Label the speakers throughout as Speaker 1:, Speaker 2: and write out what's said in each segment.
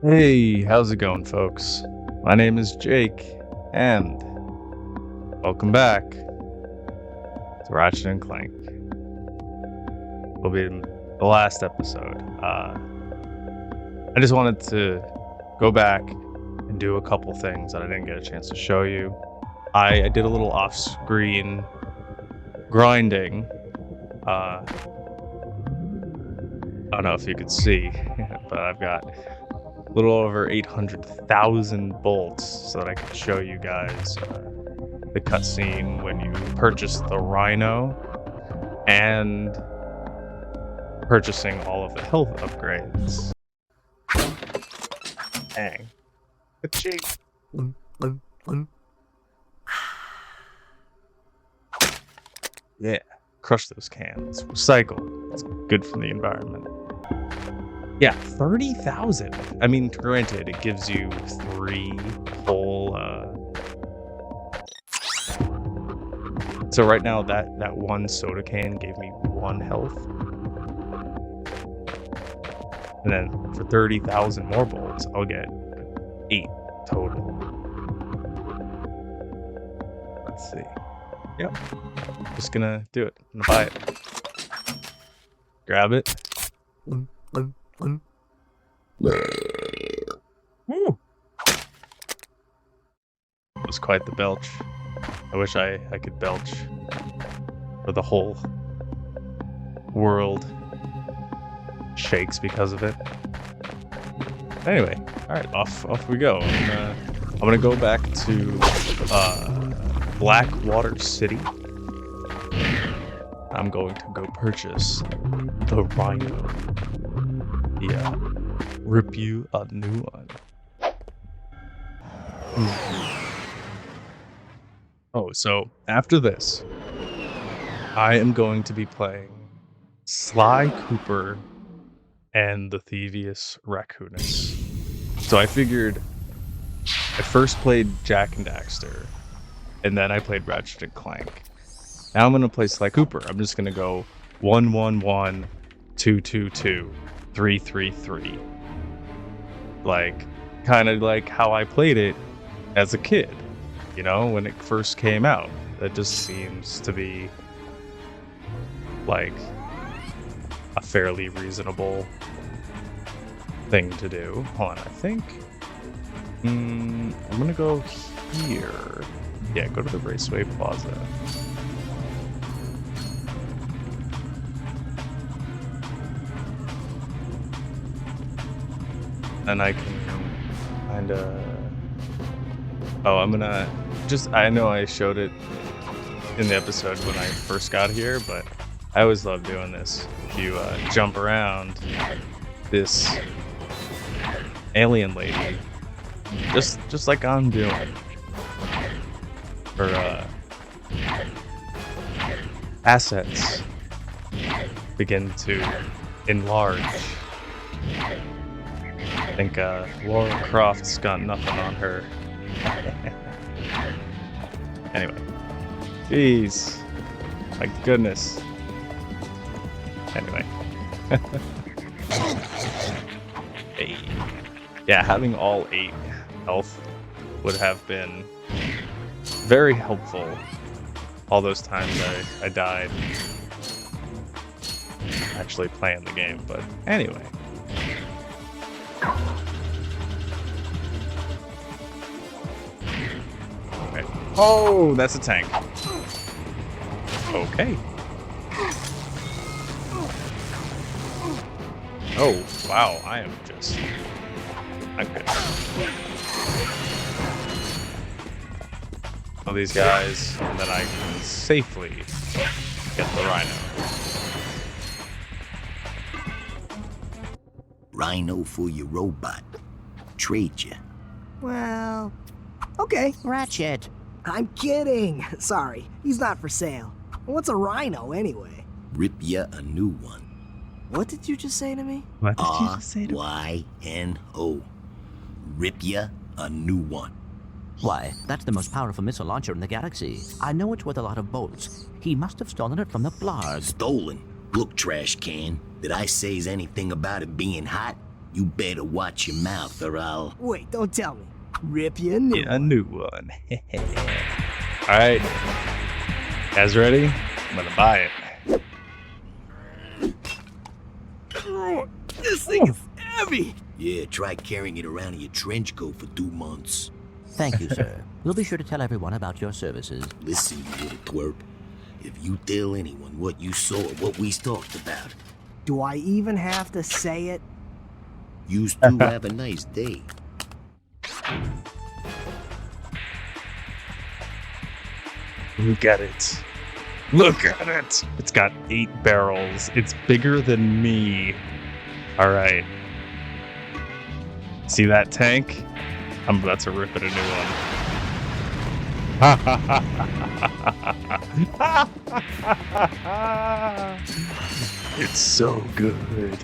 Speaker 1: Hey, how's it going, folks? My name is Jake, and welcome back to Ratchet and Clank. Will be the last episode. I just wanted to go back and do a couple things that I didn't get a chance to show you. I did a little off-screen grinding. I don't know if you could see, but I've got a little over 800,000 bolts so that I can show you guys the cutscene when you purchase the Rhino and purchasing all of the health upgrades. Dang. Ka-ching. Yeah, crush those cans. Recycle. It's good for the environment. Yeah, 30,000. I mean, granted, it gives you 3 whole. So right now, that one soda can gave me 1 health, and then for 30,000 more bolts, I'll get 8 total. Let's see. Yep. Just gonna do it. I'm gonna buy it. Grab it. Woo. It was quite the belch. I wish I could belch for the whole world shakes because of it. Anyway, all right, off we go. I'm gonna go back to Blackwater City. I'm going to go purchase the Rhino. Yeah, rip you a new one. Oh, so after this, I am going to be playing Sly Cooper and the Thievius Raccoonus. So I figured I first played Jak and Daxter, and then I played Ratchet and Clank. Now I'm gonna play Sly Cooper. I'm just gonna go 1-1-1, 2-2-2, 3-3-3. Like, kind of like how I played it as a kid, you know, when it first came out. That just seems to be like a fairly reasonable thing to do. Hold on, I think I'm gonna go here. Yeah, go to the Raceway Plaza. And I can kind of... Oh, I'm gonna just... I know I showed it in the episode when I first got here, but I always love doing this. If you jump around this alien lady, just like I'm doing, her assets begin to enlarge. I think Laura Croft's got nothing on her. Anyway. Jeez. My goodness. Anyway. Hey. Yeah, having all 8 health would have been very helpful all those times I died actually playing the game, but anyway. Okay. Oh, that's a tank. Okay. Oh, wow, I am just... Okay. All these guys, and then I can safely get the Rhino.
Speaker 2: Rhino for your robot. Trade ya.
Speaker 3: Well, okay.
Speaker 4: Ratchet.
Speaker 3: I'm kidding. Sorry, he's not for sale. What's a rhino anyway?
Speaker 2: Rip ya a new one.
Speaker 3: What did you just say to me?
Speaker 1: What did you just say to me?
Speaker 2: R-Y-N-O. Rip ya a new one.
Speaker 4: Why, that's the most powerful missile launcher in the galaxy. I know it's worth a lot of bolts. He must have stolen it from the Blarg.
Speaker 2: Stolen. Look, trash can. Did I say anything about it being hot? You better watch your mouth or I'll...
Speaker 3: Wait, don't tell me. Rip you a new
Speaker 1: Yeah, a
Speaker 3: one.
Speaker 1: new one. Alright. Guys ready? I'm gonna buy it.
Speaker 3: Oh, this thing is heavy.
Speaker 2: Yeah, try carrying it around in your trench coat for 2 months.
Speaker 4: Thank you, sir. We'll be sure to tell everyone about your services.
Speaker 2: Listen, you little twerp. If you tell anyone what you saw or what we talked about,
Speaker 3: Do I even have to say it?
Speaker 2: yous two have a nice day.
Speaker 1: Look at it. Look at it. It's got 8 barrels. It's bigger than me. Alright. See that tank? I'm about to rip it a new one. It's so good.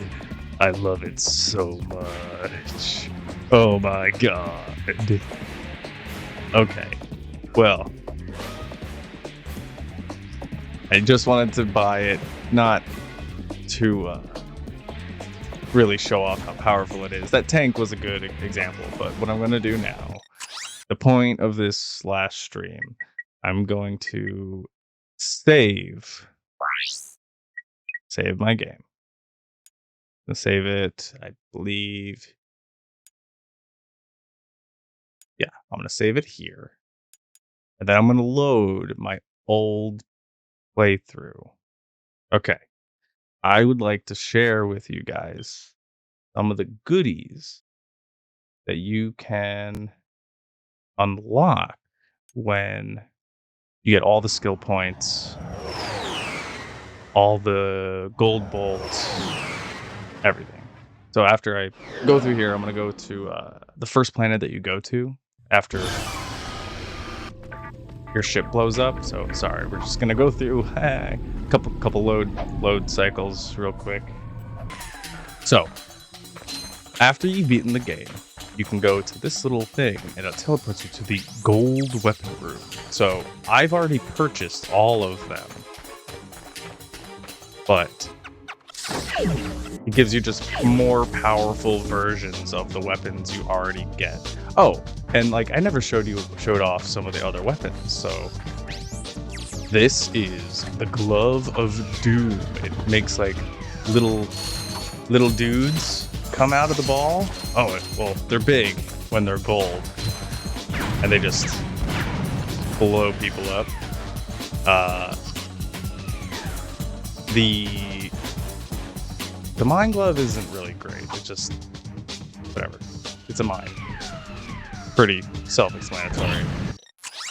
Speaker 1: I love it so much. Oh my god. Okay. Well, I just wanted to buy it, not to really show off how powerful it is. That tank was a good example, but what I'm going to do now, the point of this last stream, I'm going to save my game. I'm gonna save it, I believe. Yeah, I'm going to save it here. And then I'm going to load my old playthrough. Okay. I would like to share with you guys some of the goodies that you can unlock when you get all the skill points, all the gold bolts, everything. So after I go through here, I'm going to go to the first planet that you go to after your ship blows up. So sorry, we're just going to go through a couple load cycles real quick. So after you've beaten the game, you can go to this little thing and it teleports you to the gold weapon room. So I've already purchased all of them, but it gives you just more powerful versions of the weapons you already get. Oh, and like I never showed off some of the other weapons. So this is the Glove of Doom. It makes like little dudes come out of the ball. Oh, well, they're big when they're gold, and they just blow people up. The mine glove isn't really great. It's just whatever. It's a mine. Pretty self-explanatory.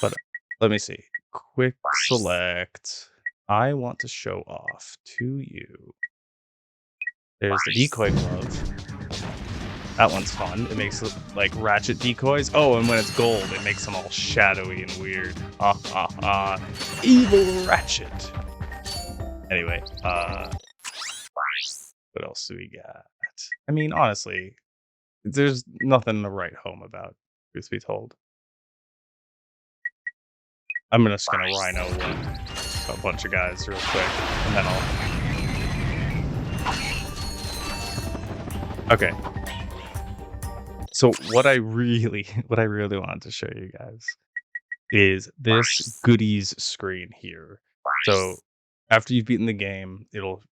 Speaker 1: But let me see. Quick select. I want to show off to you. There's the decoy glove. That one's fun. It makes like ratchet decoys. Oh, and when it's gold, it makes them all shadowy and weird. Evil ratchet. Anyway, what else do we got? I mean, honestly, there's nothing to write home about, truth be told. I'm just gonna rhino a bunch of guys real quick, and then I'll... Okay. So what I really wanted to show you guys is this goodies screen here. So after you've beaten the game, it'll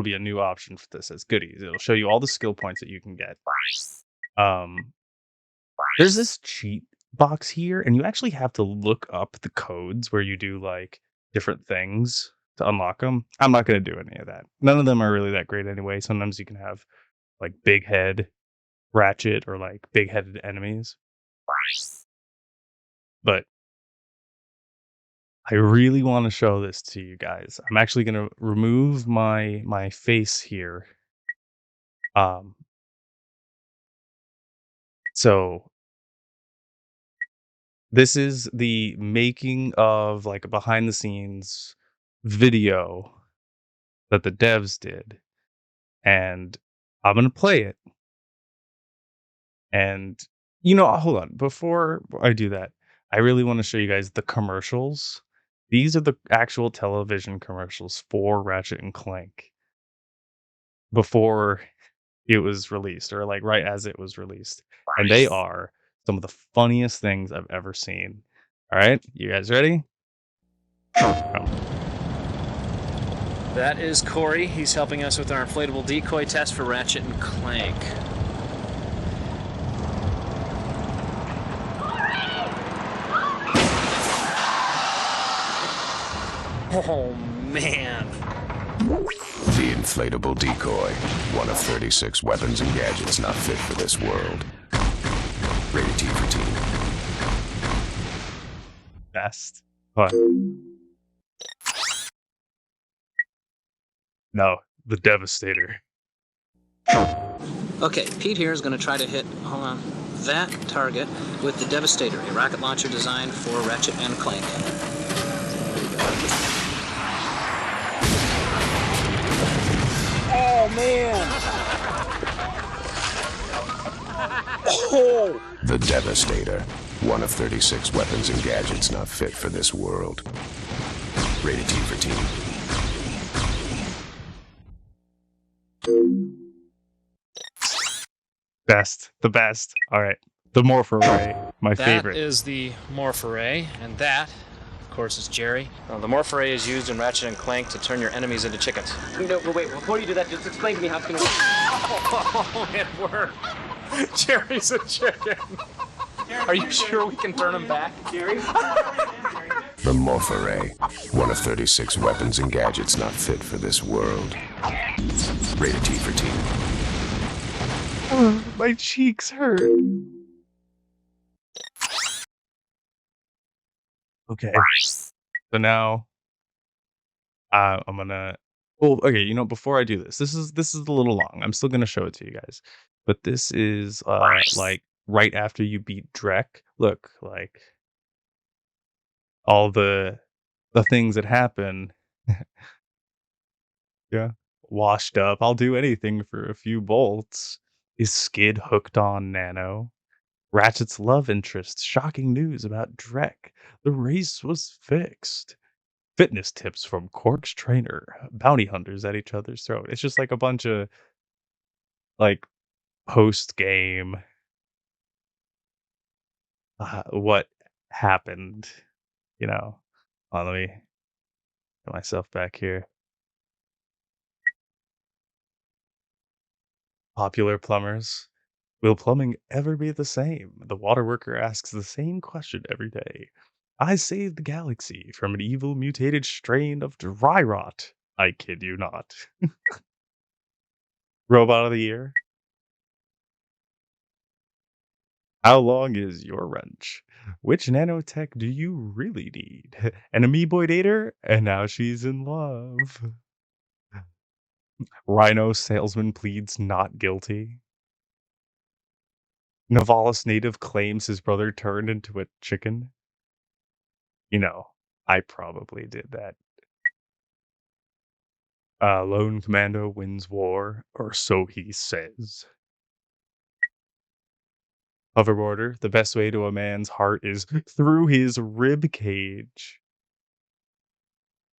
Speaker 1: be a new option for this as goodies. It'll show you all the skill points that you can get. There's this cheat box here, and you actually have to look up the codes where you do like different things to unlock them. I'm not going to do any of that. None of them are really that great anyway. Sometimes you can have like big head Ratchet or like big headed enemies. But I really want to show this to you guys. I'm actually going to remove my face here. So this is the making of like a behind the scenes video that the devs did, and I'm going to play it. And hold on, before I do that, I really want to show you guys the commercials. These are the actual television commercials for Ratchet and Clank before it was released, or like right as it was released. And they are some of the funniest things I've ever seen. All right, you guys ready? Oh,
Speaker 5: That is Corey. He's helping us with our inflatable decoy test for Ratchet and Clank. Oh, man.
Speaker 6: The inflatable decoy, one of 36 weapons and gadgets not fit for this world. Rated T for teen.
Speaker 1: best. What? No, the Devastator.
Speaker 5: Okay, Pete here is going to try to hit, hold on, that target with the Devastator, a rocket launcher designed for Ratchet and Clank. Oh, man! Oh!
Speaker 6: The Devastator, one of 36 weapons and gadgets not fit for this world. Rated T for teen.
Speaker 1: Best. The best. All right. The Morpher Ray. My favorite.
Speaker 5: That is the Morpher, and that, of course, is Jerry. The Morpher is used in Ratchet and Clank to turn your enemies into chickens.
Speaker 7: No, wait, before you do that, just explain to me how it's gonna work.
Speaker 5: Oh, it worked. Jerry's a chicken. Are you sure we can turn him back?
Speaker 7: Jerry?
Speaker 6: The Morpher, one of 36 weapons and gadgets not fit for this world. Rated T for teen.
Speaker 1: My cheeks hurt. Okay. So now I'm gonna well, okay, before I do this, this is a little long. I'm still gonna show it to you guys. But this is like right after you beat Drek. Look, like all the things that happen. Yeah. Washed up. I'll do anything for a few bolts. Is Skid hooked on Nano? Ratchet's love interest. Shocking news about Drek. The race was fixed. Fitness tips from Quark's trainer. Bounty hunters at each other's throat. It's just like a bunch of like post game. What happened? You know. Let me get myself back here. Popular plumbers. Will plumbing ever be the same? The water worker asks the same question every day. I saved the galaxy from an evil mutated strain of dry rot. I kid you not. Robot of the year. How long is your wrench? Which nanotech do you really need? An amoeboid ate her, and now she's in love. Rhino salesman pleads not guilty. Navalis native claims his brother turned into a chicken. I probably did that. Lone commando wins war, or so he says. Hoverboarder, the best way to a man's heart is through his rib cage.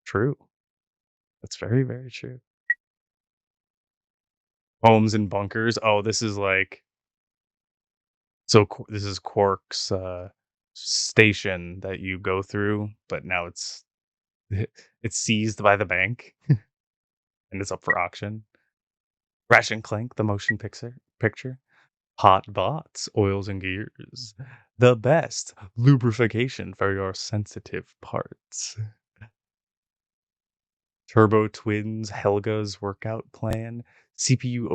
Speaker 1: True. That's very, very true. Homes and bunkers. Oh, this is like this is Quark's station that you go through, but now it's it's seized by the bank and it's up for auction. Ratchet and Clank, the motion picture. Hot bots, oils and gears. The best lubrification for your sensitive parts. Turbo Twins, Helga's workout plan. CPU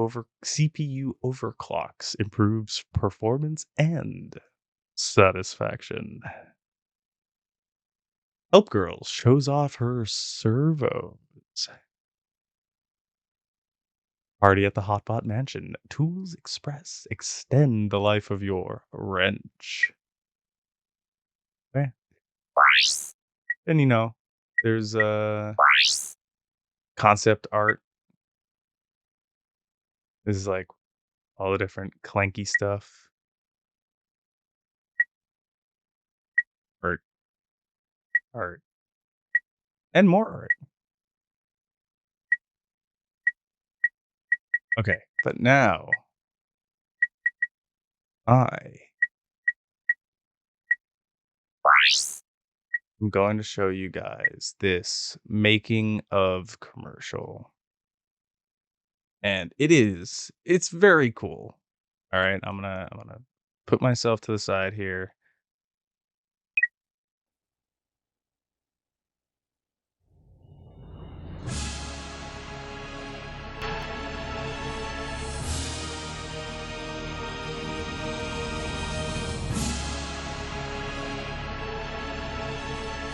Speaker 1: overclocks, improves performance and satisfaction. Help Girl shows off her servos. Party at the Hotbot Mansion. Tools Express. Extend the life of your wrench. Okay. And there's concept art. This is like all the different clanky stuff. Art. And more art. Okay. But now, I am going to show you guys this making of commercial. And it's very cool. All right, I'm gonna put myself to the side here.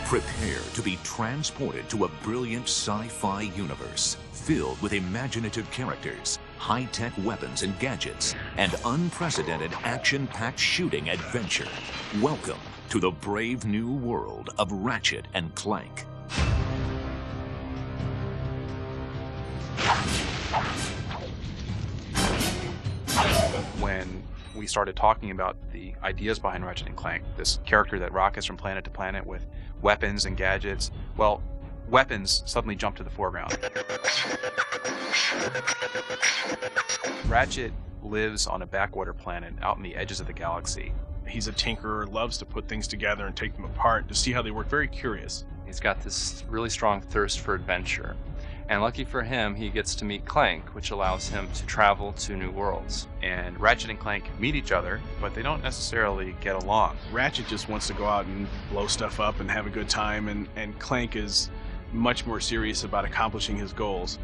Speaker 8: Prepare to be transported to a brilliant sci-fi universe filled with imaginative characters, high-tech weapons and gadgets, and unprecedented action-packed shooting adventure. Welcome to the brave new world of Ratchet and Clank.
Speaker 9: When we started talking about the ideas behind Ratchet and Clank, this character that rockets from planet to planet with weapons and gadgets, well, weapons suddenly jumped to the foreground. Ratchet lives on a backwater planet out in the edges of the galaxy.
Speaker 10: He's a tinkerer, loves to put things together and take them apart to see how they work, very curious.
Speaker 5: He's got this really strong thirst for adventure. And lucky for him, he gets to meet Clank, which allows him to travel to new worlds.
Speaker 9: And Ratchet and Clank meet each other, but they don't necessarily get along.
Speaker 10: Ratchet just wants to go out and blow stuff up and have a good time, and Clank is much more serious about accomplishing his goals.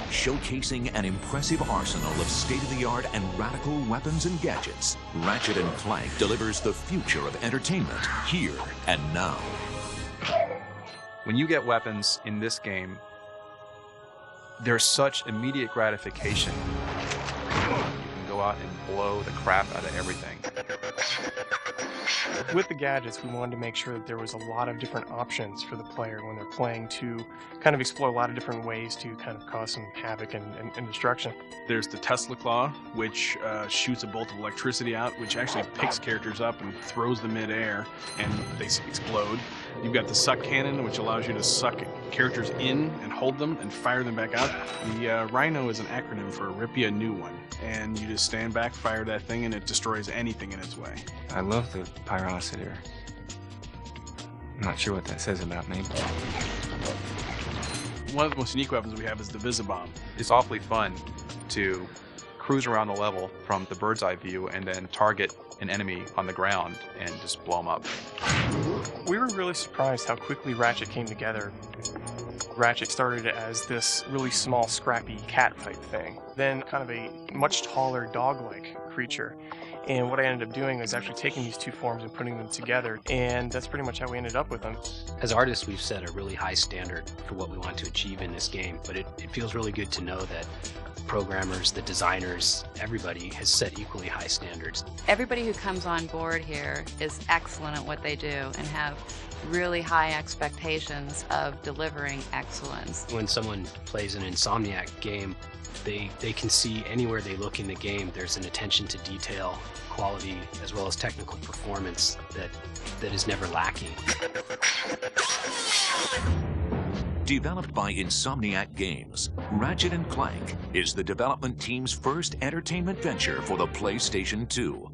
Speaker 8: Showcasing an impressive arsenal of state-of-the-art and radical weapons and gadgets, Ratchet and Clank delivers the future of entertainment here and now.
Speaker 9: When you get weapons in this game, there's such immediate gratification. You can go out and blow the crap out of everything.
Speaker 11: With the gadgets, we wanted to make sure that there was a lot of different options for the player when they're playing to kind of explore a lot of different ways to kind of cause some havoc and destruction.
Speaker 10: There's the Tesla Claw, which shoots a bolt of electricity out, which actually picks characters up and throws them mid-air, and they explode. You've got the Suck Cannon, which allows you to suck characters in and hold them and fire them back out. The Rhino is an acronym for Rip You a New One, and you just stand back, fire that thing, and it destroys anything in its way.
Speaker 12: I love the Pyrocitor. I'm not sure what that says about me.
Speaker 10: One of the most unique weapons we have is the Visibomb.
Speaker 9: It's awfully fun to cruise around the level from the bird's eye view and then target an enemy on the ground and just blow them up.
Speaker 11: We were really surprised how quickly Ratchet came together. Ratchet started as this really small, scrappy cat type thing, then kind of a much taller dog-like creature. And what I ended up doing is actually taking these two forms and putting them together, and that's pretty much how we ended up with them.
Speaker 13: As artists, we've set a really high standard for what we want to achieve in this game, but it feels really good to know that programmers, the designers, everybody has set equally high standards.
Speaker 14: Everybody who comes on board here is excellent at what they do and have really high expectations of delivering excellence.
Speaker 13: When someone plays an Insomniac game, they can see anywhere they look in the game, there's an attention to detail, quality, as well as technical performance that is never lacking.
Speaker 8: Developed by Insomniac Games, Ratchet and Clank is the development team's first entertainment venture for the PlayStation 2.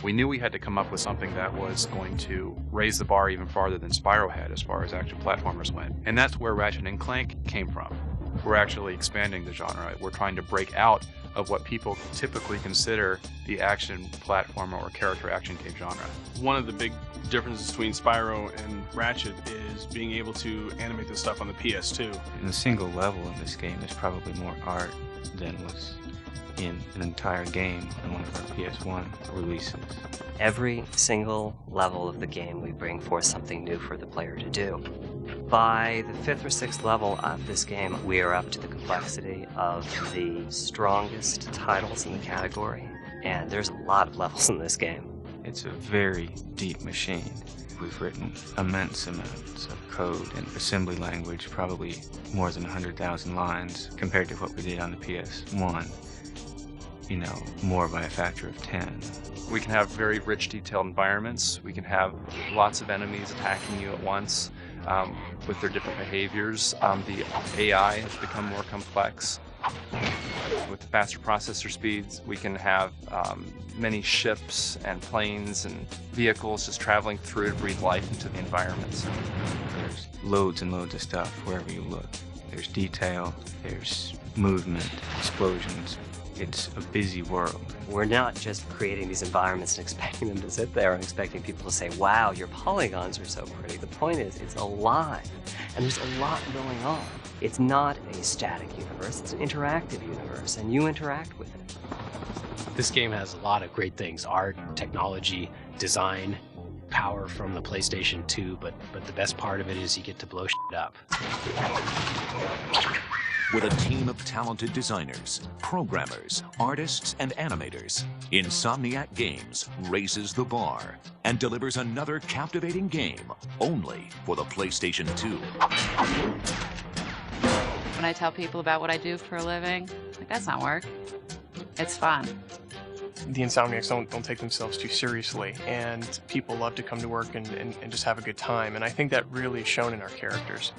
Speaker 9: We knew we had to come up with something that was going to raise the bar even farther than Spyro had as far as action platformers went. And that's where Ratchet and Clank came from. We're actually expanding the genre. We're trying to break out of what people typically consider the action platformer or character action game genre.
Speaker 10: One of the big differences between Spyro and Ratchet is being able to animate this stuff on the PS2.
Speaker 12: And a single level in this game is probably more art than was in an entire game on one of our PS1 releases.
Speaker 15: Every single level of the game we bring forth something new for the player to do. By the 5th or 6th level of this game, we are up to the complexity of the strongest titles in the category, and there's a lot of levels in this game.
Speaker 12: It's a very deep machine. We've written immense amounts of code and assembly language, probably more than 100,000 lines compared to what we did on the PS1. You know, more by a factor of 10.
Speaker 5: We can have very rich, detailed environments. We can have lots of enemies attacking you at once with their different behaviors. The AI has become more complex. With the faster processor speeds, we can have many ships and planes and vehicles just traveling through to breathe life into the environments.
Speaker 12: There's loads and loads of stuff wherever you look. There's detail, there's movement, explosions. It's a busy world.
Speaker 15: We're not just creating these environments and expecting them to sit there and expecting people to say, wow, your polygons are so pretty. The point is, it's alive, and there's a lot going on. It's not a static universe, it's an interactive universe, and you interact with it.
Speaker 13: This game has a lot of great things: art, technology, design, power from the PlayStation 2, but the best part of it is you get to blow shit up.
Speaker 8: With a team of talented designers, programmers, artists, and animators, Insomniac Games raises the bar and delivers another captivating game only for the PlayStation 2.
Speaker 14: When I tell people about what I do for a living, like, that's not work. It's fun.
Speaker 11: The Insomniacs don't take themselves too seriously, and people love to come to work and just have a good time, and I think that really is shown in our characters.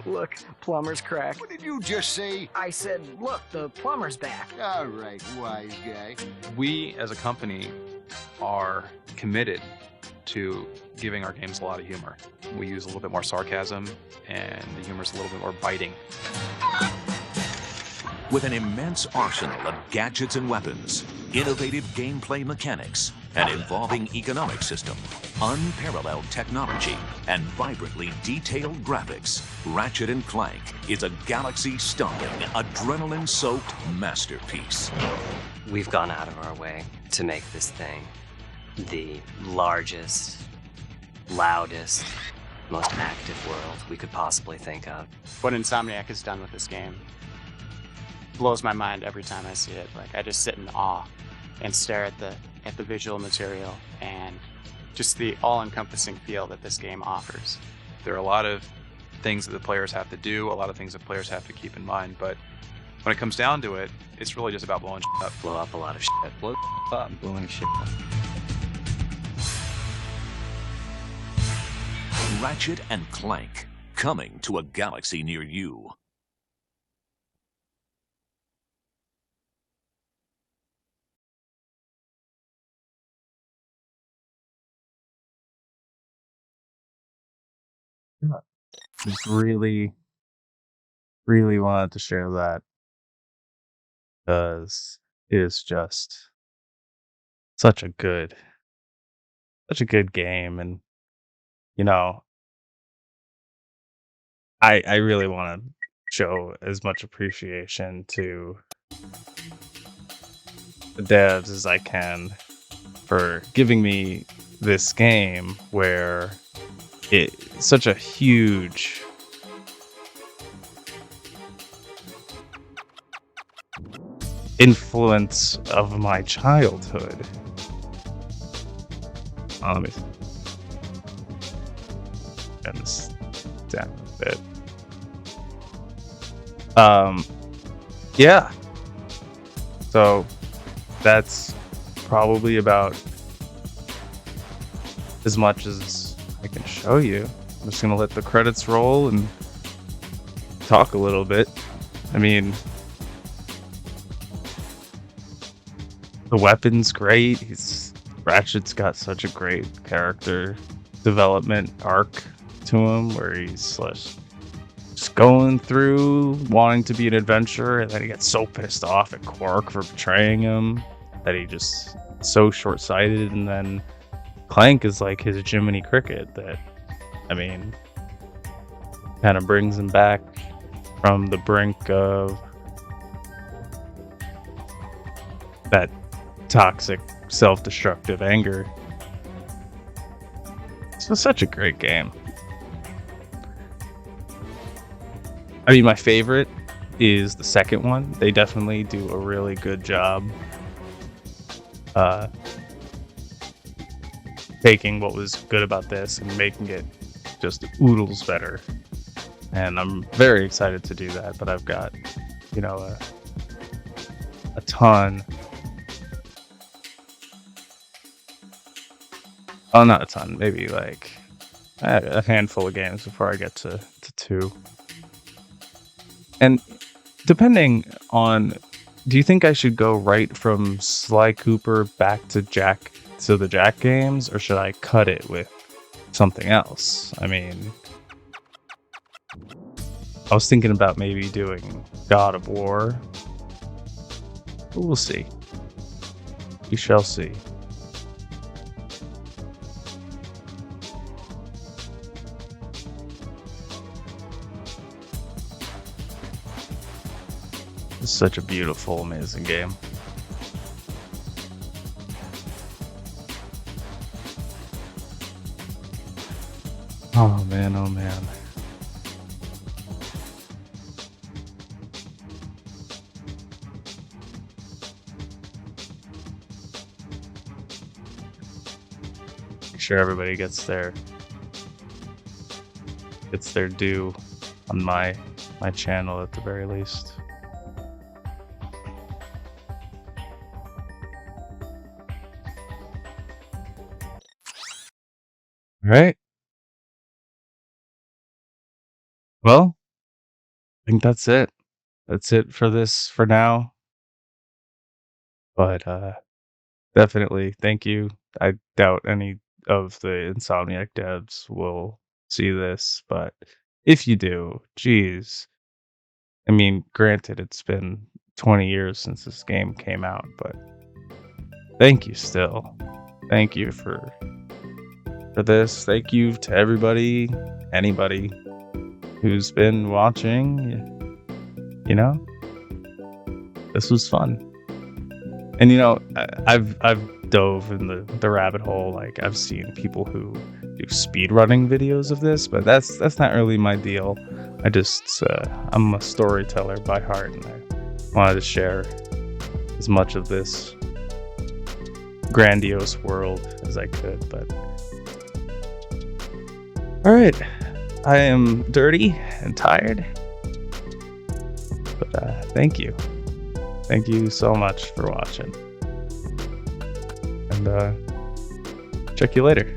Speaker 3: Look, plumber's crack.
Speaker 2: What did you just say?
Speaker 3: I said, look, the plumber's back.
Speaker 2: All right, wise guy.
Speaker 9: We, as a company, are committed to giving our games a lot of humor. We use a little bit more sarcasm, and the humor's a little bit more biting.
Speaker 8: With an immense arsenal of gadgets and weapons, innovative gameplay mechanics, an evolving economic system, unparalleled technology, and vibrantly detailed graphics, Ratchet and Clank is a galaxy-stomping, adrenaline-soaked masterpiece.
Speaker 15: We've gone out of our way to make this thing the largest, loudest, most active world we could possibly think of.
Speaker 16: What Insomniac has done with this game blows my mind every time I see it. Like, I just sit in awe and stare at the visual material and just the all-encompassing feel that this game offers.
Speaker 9: There are a lot of things that the players have to do, a lot of things that players have to keep in mind, but when it comes down to it, it's really just about blowing shit up.
Speaker 15: Blow up a lot of shit.
Speaker 12: Blow up. Blowing shit up.
Speaker 8: Ratchet and Clank, coming to a galaxy near you.
Speaker 1: Just really, really wanted to share that because it is just such a good game, and you know, I really want to show as much appreciation to the devs as I can for giving me this game where it's such a huge influence of my childhood. Let me turn this down a bit. Yeah. So that's probably about as much as I can show you. I'm just gonna let the credits roll and talk a little bit. I mean, the weapon's great. Ratchet's got such a great character development arc to him, where he's just going through wanting to be an adventurer, and then he gets so pissed off at Quark for betraying him that he just so short-sighted, and then Clank is like his Jiminy Cricket that, I mean, kind of brings him back from the brink of that toxic, self-destructive anger. So such a great game. I mean, my favorite is the second one. They definitely do a really good job taking what was good about this and making it just oodles better. And I'm very excited to do that, but I've got, a ton. Oh, not a ton, maybe like a handful of games before I get to 2. And depending on do you think I should go right from Sly Cooper back to the Jack games, or should I cut it with something else? I mean, I was thinking about maybe doing God of War. But we'll see. We shall see. It's such a beautiful, amazing game. Oh man, oh man. Make sure everybody gets their due on my channel at the very least. All right. Well, I think that's it. That's it for this for now. But definitely thank you. I doubt any of the Insomniac devs will see this, but if you do, geez. I mean, granted, it's been 20 years since this game came out, but thank you still. Thank you for this. Thank you to anybody who's been watching. You know, this was fun. And I've dove in the rabbit hole. Like, I've seen people who do speedrunning videos of this, but that's not really my deal. I just I'm a storyteller by heart, and I wanted to share as much of this grandiose world as I could. But all right, I am dirty and tired, but thank you so much for watching, and check you later.